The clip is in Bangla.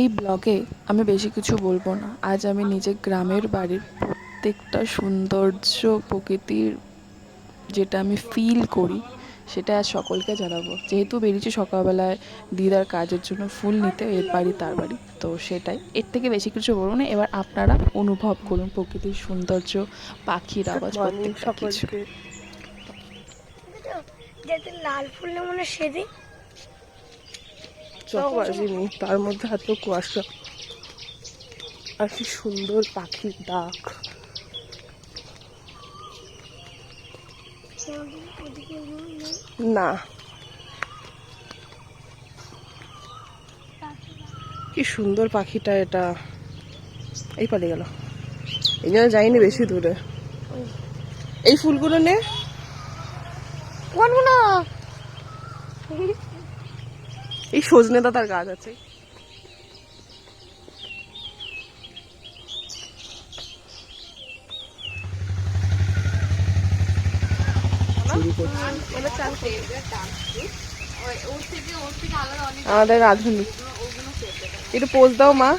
এই ব্লগে আমি বেশি কিছু বলবো না। আজ আমি নিজের গ্রামের বাড়ির প্রত্যেকটা সৌন্দর্য প্রকৃতির যেটা আমি ফিল করি সেটা আজ সকলকে জানাবো। যেহেতু বেরিয়েছি সকালবেলায় দিদার কাজের জন্য ফুল নিতে, এর বাড়ি তার বাড়ি, তো সেটাই, এর থেকে বেশি কিছু বলবো না। এবার আপনারা অনুভব করুন প্রকৃতির সৌন্দর্য, পাখির আওয়াজ, প্রত্যেকটা কিছু। লাল ফুল মনে সেদিন চক বাজিনি, তার মধ্যে এত কুয়াশা আর কি সুন্দর পাখির ডাক। না, কি সুন্দর পাখিটা, এটা এই পালিয়ে গেল। এই জন্য যাইনি বেশি দূরে। এই ফুলগুলো নে, কোনগুলো? এই সজনে দাদার গাছ আছে। আমাদের রাঁধুনি, একটু পোজ দাও মা।